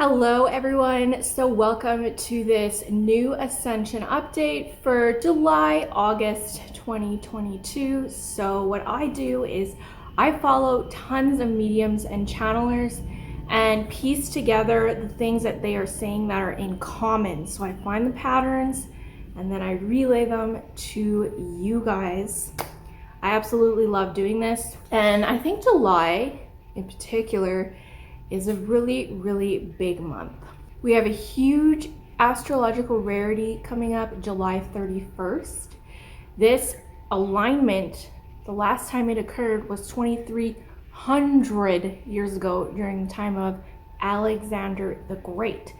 Hello everyone, so welcome to this new Ascension update for July, August 2022. So what I do is I follow tons of mediums and channelers and piece together the things that they are saying that are in common. So I find the patterns and then I relay them to you guys. I absolutely love doing this, and I think July in particular is a really big month. We have a huge astrological rarity coming up July 31st. This alignment, the last time it occurred was 2300 years ago during the time of Alexander the Great.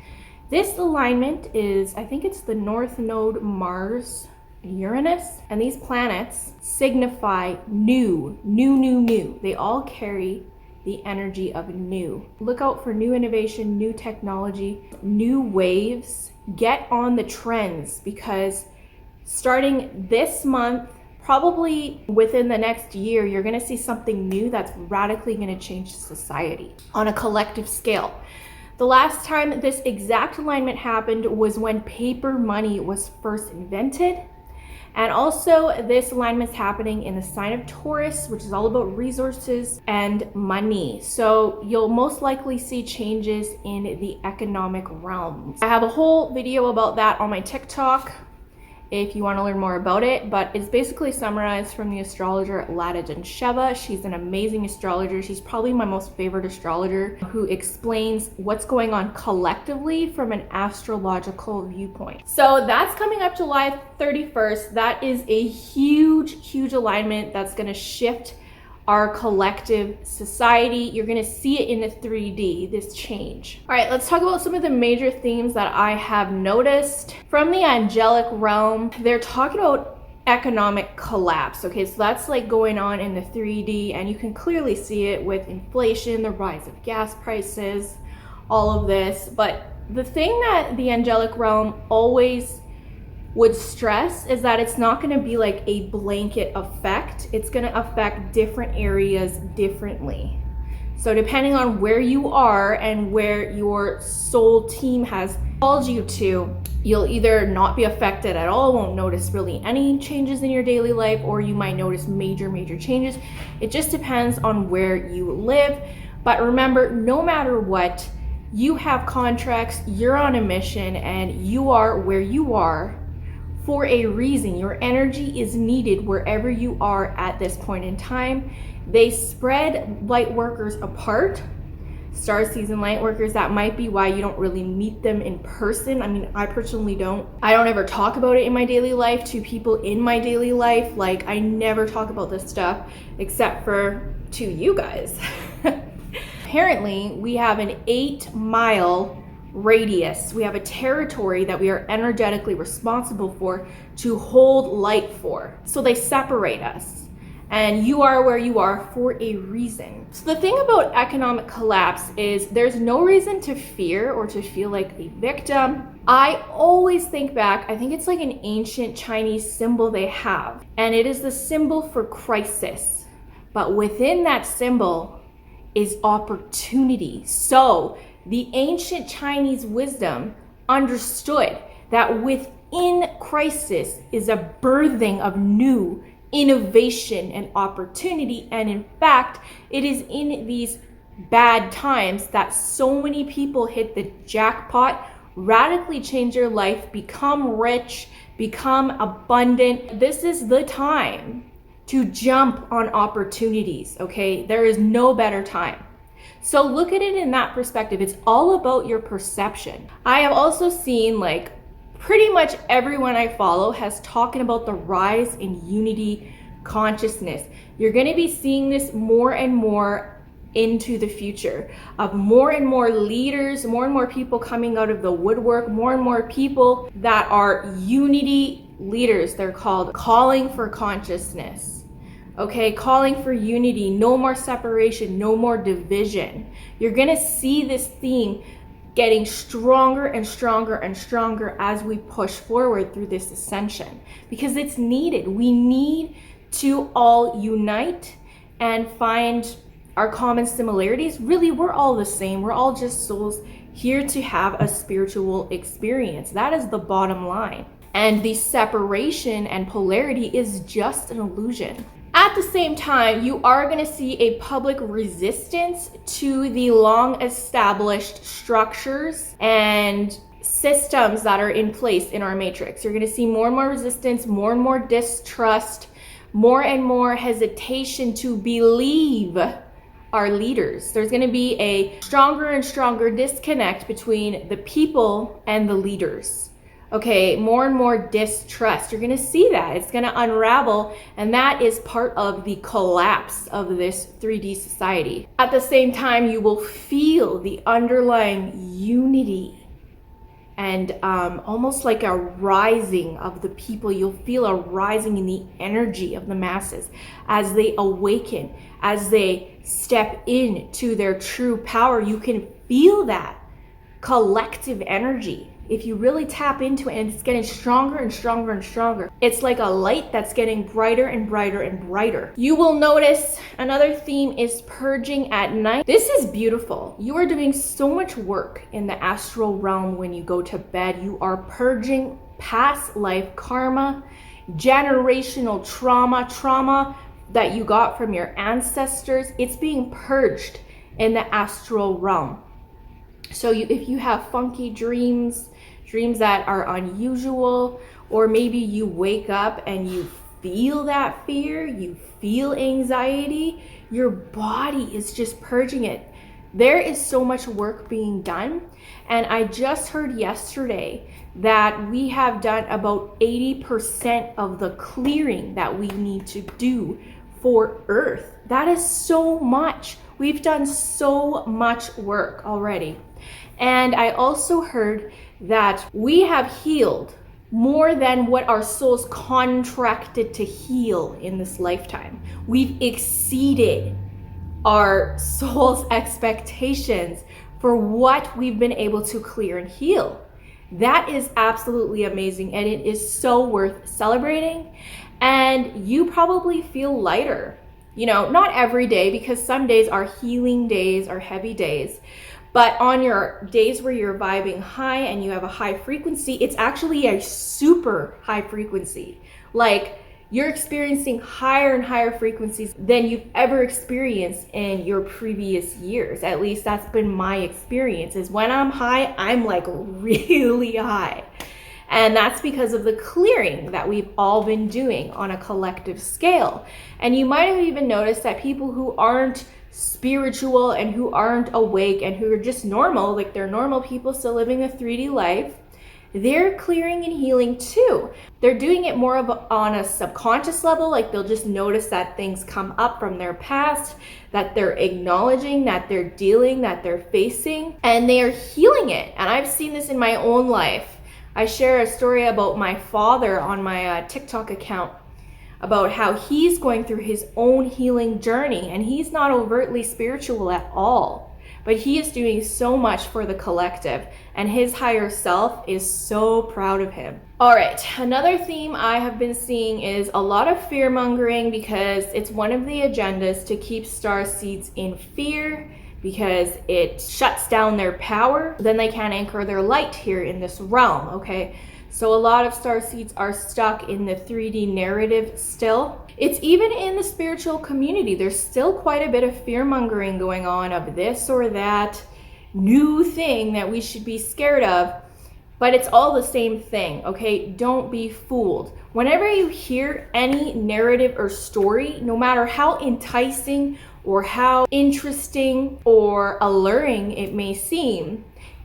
This alignment is, I think it's the North Node Mars, Uranus, and these planets signify new. They all carry the energy of new. Look out for new innovation, new technology, new waves. Get on the trends, because starting this month, probably within the next year, you're gonna see something new that's radically gonna change society on a collective scale. The last time this exact alignment happened was when paper money was first invented. And also this alignment is happening in the sign of Taurus, which is all about resources and money. So you'll most likely see changes in the economic realms. I have a whole video about that on my TikTok if you want to learn more about it, but it's basically summarized from the astrologer Sheva. She's an amazing astrologer. She's probably my most favorite astrologer, who explains what's going on collectively from an astrological viewpoint. So that's coming up July 31st. That is a huge alignment that's going to shift our collective society. You're gonna see it in the 3D, this change. All right, let's talk about some of the major themes that I have noticed. From the angelic realm, they're talking about economic collapse. Okay, so that's like going on in the 3D, and you can clearly see it with inflation, the rise of gas prices, all of this. But the thing that the angelic realm always would stress is that it's not going to be like a blanket effect. It's going to affect different areas differently. So depending on where you are and where your soul team has called you to, you'll either not be affected at all, won't notice really any changes in your daily life, or you might notice major changes. It just depends on where you live. But remember, no matter what, you have contracts, you're on a mission, and you are where you are for a reason. Your energy is needed wherever you are at this point in time. They spread light workers apart, starseeds and light workers. That might be why you don't really meet them in person. I mean, I personally don't. I don't ever talk about it in my daily life to people in my daily life. Like, I never talk about this stuff except for to you guys. Apparently, we have an 8-mile radius. We have a territory that we are energetically responsible for to hold light for. So they separate us, and you are where you are for a reason. So the thing about economic collapse is there's no reason to fear or to feel like a victim. I always think back, I think it's like an ancient Chinese symbol they have, and it is the symbol for crisis. But within that symbol is opportunity. So the ancient Chinese wisdom understood that within crisis is a birthing of new innovation and opportunity. And in fact, it is in these bad times that so many people hit the jackpot, radically change their life, become rich, become abundant. This is the time to jump on opportunities, okay? There is no better time. So look at it in that perspective. It's all about your perception. I have also seen, like, pretty much everyone I follow has talking about the rise in unity consciousness. You're going to be seeing this more and more into the future, of more and more leaders, more and more people coming out of the woodwork, more and more people that are unity leaders. They're called calling for consciousness. Okay, calling for unity, no more separation, no more division. You're gonna see this theme getting stronger and stronger and stronger as we push forward through this ascension, because it's needed. We need to all unite and find our common similarities. Really, we're all the same. We're all just souls here to have a spiritual experience. That is the bottom line. And the separation and polarity is just an illusion. At the same time, you are going to see a public resistance to the long established structures and systems that are in place in our matrix. You're going to see more and more resistance, more and more distrust, more and more hesitation to believe our leaders. There's going to be a stronger and stronger disconnect between the people and the leaders. Okay, more and more distrust. You're going to see that. It's going to unravel, and that is part of the collapse of this 3D society. At the same time, you will feel the underlying unity and almost like a rising of the people. You'll feel a rising in the energy of the masses as they awaken, as they step into their true power. You can feel that collective energy if you really tap into it, and it's getting stronger and stronger and stronger. It's like a light that's getting brighter and brighter and brighter. You will notice another theme is purging at night. This is beautiful. You are doing so much work in the astral realm when you go to bed. You are purging past life karma, generational trauma that you got from your ancestors. It's being purged in the astral realm. So if you have funky dreams that are unusual, or maybe you wake up and you feel that fear, you feel anxiety, your body is just purging it. There is so much work being done. And I just heard yesterday that we have done about 80% of the clearing that we need to do for Earth. That is so much. We've done so much work already. And I also heard that we have healed more than what our souls contracted to heal in this lifetime. We've exceeded our soul's expectations for what we've been able to clear and heal. That is absolutely amazing, and it is so worth celebrating. And you probably feel lighter. You know, not every day, because some days are healing days, are heavy days. But on your days where you're vibing high and you have a high frequency, it's actually a super high frequency. Like, you're experiencing higher and higher frequencies than you've ever experienced in your previous years. At least that's been my experience, is when I'm high, I'm like really high. And that's because of the clearing that we've all been doing on a collective scale. And you might have even noticed that people who aren't spiritual and who aren't awake and who are just normal, like they're normal people still living a 3D life, they're clearing and healing too. They're doing it more of on a subconscious level. Like, they'll just notice that things come up from their past, that they're acknowledging, that they're dealing, that they're facing, and they are healing it. And I've seen this in my own life. I share a story about my father on my TikTok account, about how he's going through his own healing journey, and he's not overtly spiritual at all, but he is doing so much for the collective, and his higher self is so proud of him. All right, another theme I have been seeing is a lot of fear mongering, because it's one of the agendas to keep starseeds in fear, because it shuts down their power. Then they can't anchor their light here in this realm, okay? So a lot of starseeds are stuck in the 3D narrative still. It's even in the spiritual community. There's still quite a bit of fear mongering going on of this or that new thing that we should be scared of, but it's all the same thing, okay? Don't be fooled. Whenever you hear any narrative or story, no matter how enticing or how interesting or alluring it may seem,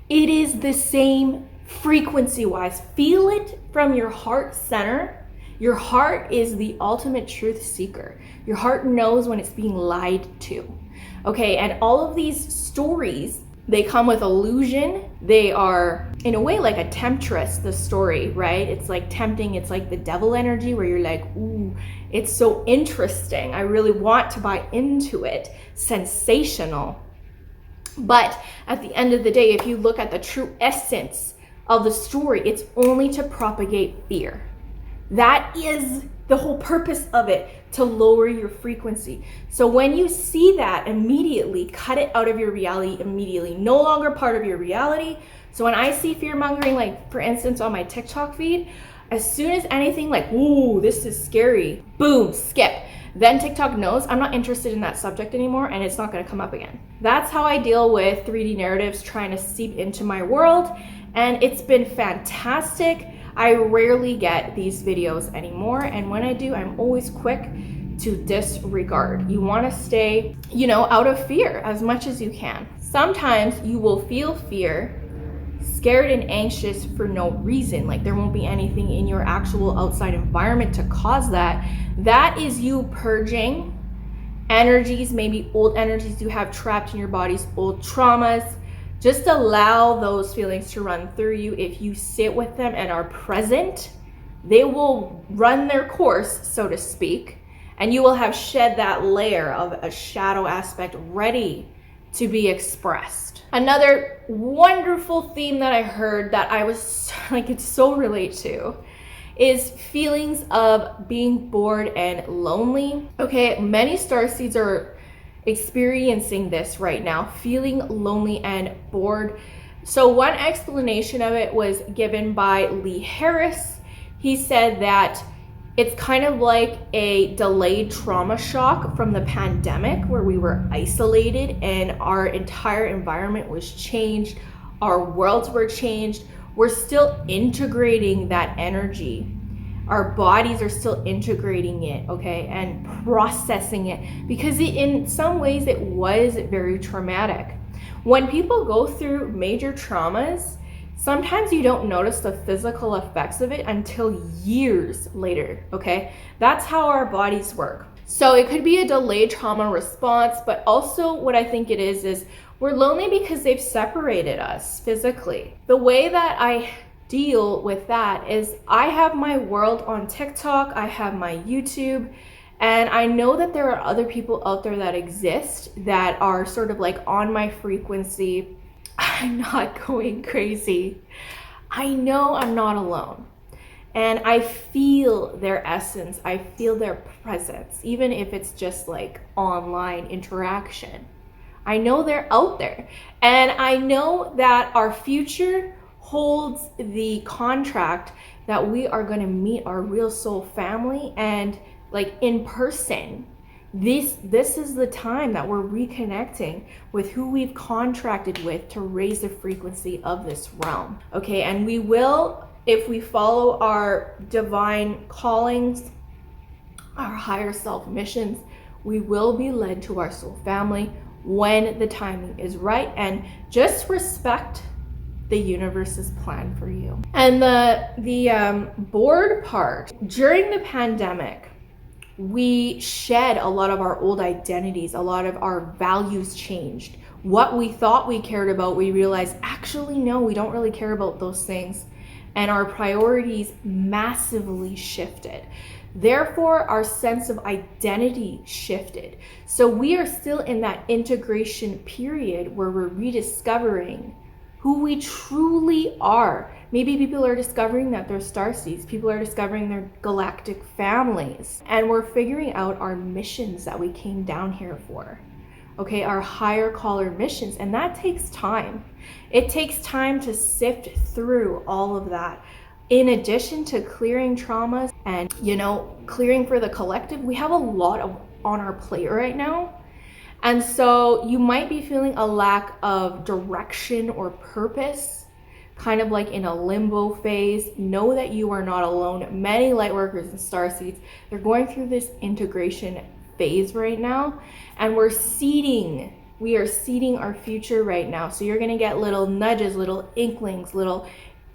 it is the same frequency wise. Feel it from your heart center. Your heart is the ultimate truth seeker. Your heart knows when it's being lied to. Okay, and all of these stories, they come with illusion. They are in a way like a temptress, the story, right? It's like tempting. It's like the devil energy where you're like, ooh, it's so interesting. I really want to buy into it. Sensational. But at the end of the day, if you look at the true essence of the story, it's only to propagate fear. That is the whole purpose of it to lower your frequency. So when you see that, immediately cut it out of your reality immediately. No longer part of your reality. So when I see fear mongering, like for instance on my TikTok feed, as soon as anything like, ooh, this is scary, boom, skip. Then TikTok knows I'm not interested in that subject anymore and it's not gonna come up again. That's how I deal with 3D narratives trying to seep into my world, and it's been fantastic. I rarely get these videos anymore, and when I do, I'm always quick to disregard. You wanna stay, out of fear as much as you can. Sometimes you will feel fear, scared and anxious for no reason. Like there won't be anything in your actual outside environment to cause that. That is you purging energies, maybe old energies you have trapped in your bodies, old traumas. Just allow those feelings to run through you. If you sit with them and are present, they will run their course, so to speak, and you will have shed that layer of a shadow aspect ready to be expressed. Another wonderful theme that I heard that I was like, it's so relate to, is feelings of being bored and lonely. Okay, many starseeds are experiencing this right now, feeling lonely and bored. So one explanation of it was given by Lee Harris. He said that it's kind of like a delayed trauma shock from the pandemic, where we were isolated and our entire environment was changed, our worlds were changed. We're still integrating that energy. Our bodies are still integrating it, okay, and processing it, because in some ways it was very traumatic. When people go through major traumas, sometimes you don't notice the physical effects of it until years later, okay? That's how our bodies work. So it could be a delayed trauma response, but also what I think it is we're lonely because they've separated us physically. The way that I deal with that is I have my world on TikTok, I have my YouTube, and I know that there are other people out there that exist that are sort of like on my frequency. I'm not going crazy. I know I'm not alone. And I feel their essence, I feel their presence, even if it's just like online interaction. I know they're out there. And I know that our future holds the contract that we are going to meet our real soul family, and like in person. This is the time that we're reconnecting with who we've contracted with to raise the frequency of this realm. Okay, and we will, if we follow our divine callings, our higher self missions, we will be led to our soul family when the timing is right, and just respect the universe's plan for you. And the bored part, during the pandemic, we shed a lot of our old identities, a lot of our values changed. What we thought we cared about, we realized actually no, we don't really care about those things. And our priorities massively shifted. Therefore, our sense of identity shifted. So we are still in that integration period where we're rediscovering who we truly are. Maybe people are discovering that they're starseeds. People are discovering their galactic families. And we're figuring out our missions that we came down here for. Okay, our higher caller missions. And that takes time. It takes time to sift through all of that. In addition to clearing traumas and, clearing for the collective, we have a lot on our plate right now. And so you might be feeling a lack of direction or purpose, kind of like in a limbo phase. Know that you are not alone. Many light workers and starseeds, they're going through this integration phase right now, and we are seeding our future right now. So you're gonna get little nudges, little inklings, little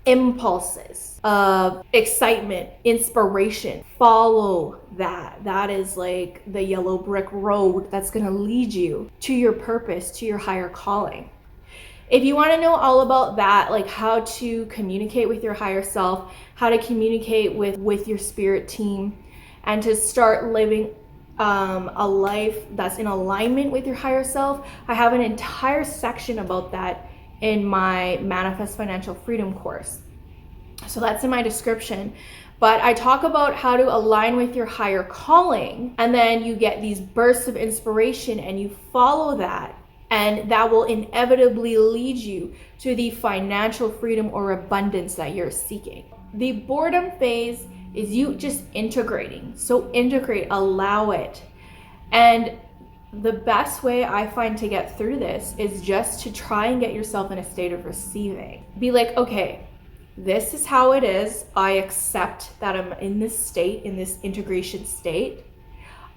impulses of excitement, inspiration. Follow that. That is like the yellow brick road that's going to lead you to your purpose, to your higher calling. If you want to know all about that, like how to communicate with your higher self, how to communicate with your spirit team, and to start living a life that's in alignment with your higher self, I have an entire section about that in my Manifest Financial Freedom course. So that's in my description. But I talk about how to align with your higher calling, and then you get these bursts of inspiration and you follow that, and that will inevitably lead you to the financial freedom or abundance that you're seeking. The boredom phase is you just integrating. So integrate, allow it. And the best way I find to get through this is just to try and get yourself in a state of receiving. Be like, okay, this is how it is. I accept that I'm in this state, in this integration state.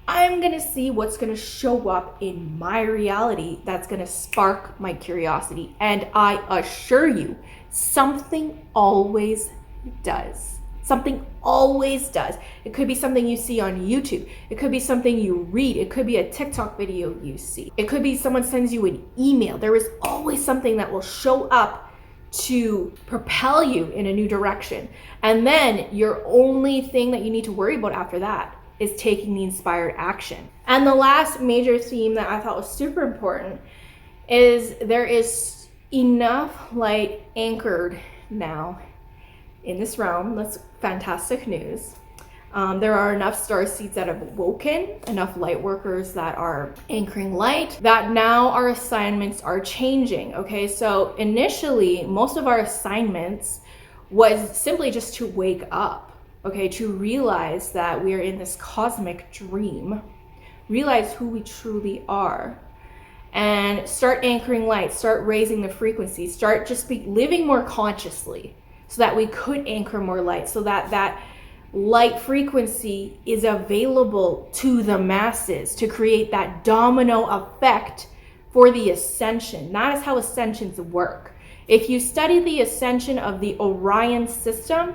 I'm gonna see what's gonna show up in my reality that's gonna spark my curiosity. And I assure you, something always does. Something always does. It could be something you see on YouTube. It could be something you read. It could be a TikTok video you see. It could be someone sends you an email. There is always something that will show up to propel you in a new direction. And then your only thing that you need to worry about after that is taking the inspired action. And the last major theme that I thought was super important is there is enough light anchored now in this realm. That's fantastic news. There are enough starseeds that have awoken, enough light workers that are anchoring light, that now our assignments are changing. Okay, so initially, most of our assignments was simply just to wake up, okay, to realize that we are in this cosmic dream, realize who we truly are, and start anchoring light, start raising the frequency, start just living more consciously so that we could anchor more light, so that that light frequency is available to the masses to create that domino effect for the ascension. That is how ascensions work. If you study the ascension of the Orion system,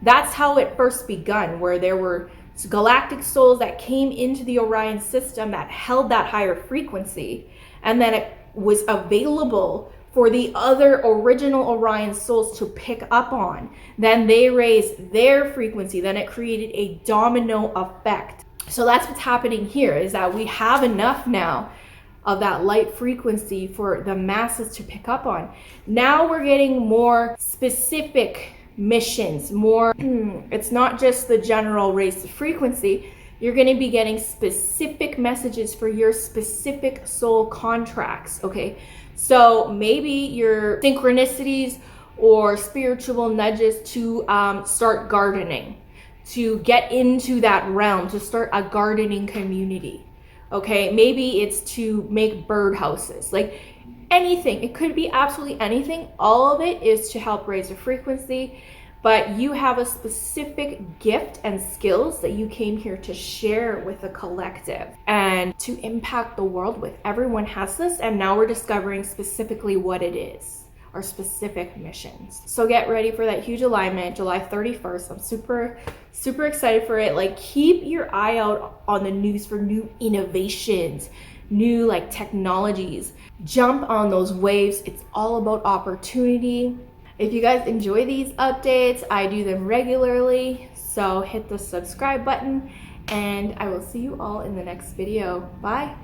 that's how it first begun, where there were galactic souls that came into the Orion system that held that higher frequency, and then it was available for the other original Orion souls to pick up on. Then they raised their frequency. Then it created a domino effect. So that's what's happening here, is that we have enough now of that light frequency for the masses to pick up on. Now we're getting more specific missions, more, it's not just the general raise the frequency. You're going to be getting specific messages for your specific soul contracts, okay? So maybe your synchronicities or spiritual nudges to start gardening, to get into that realm, to start a gardening community, okay? Maybe it's to make birdhouses, like anything. It could be absolutely anything. All of it is to help raise the frequency. But you have a specific gift and skills that you came here to share with the collective and to impact the world with. Everyone has this, and now we're discovering specifically what it is, our specific missions. So get ready for that huge alignment, July 31st. I'm super, super excited for it. Like, keep your eye out on the news for new innovations, new like technologies. Jump on those waves. It's all about opportunity. If you guys enjoy these updates, I do them regularly, so hit the subscribe button, and I will see you all in the next video. Bye.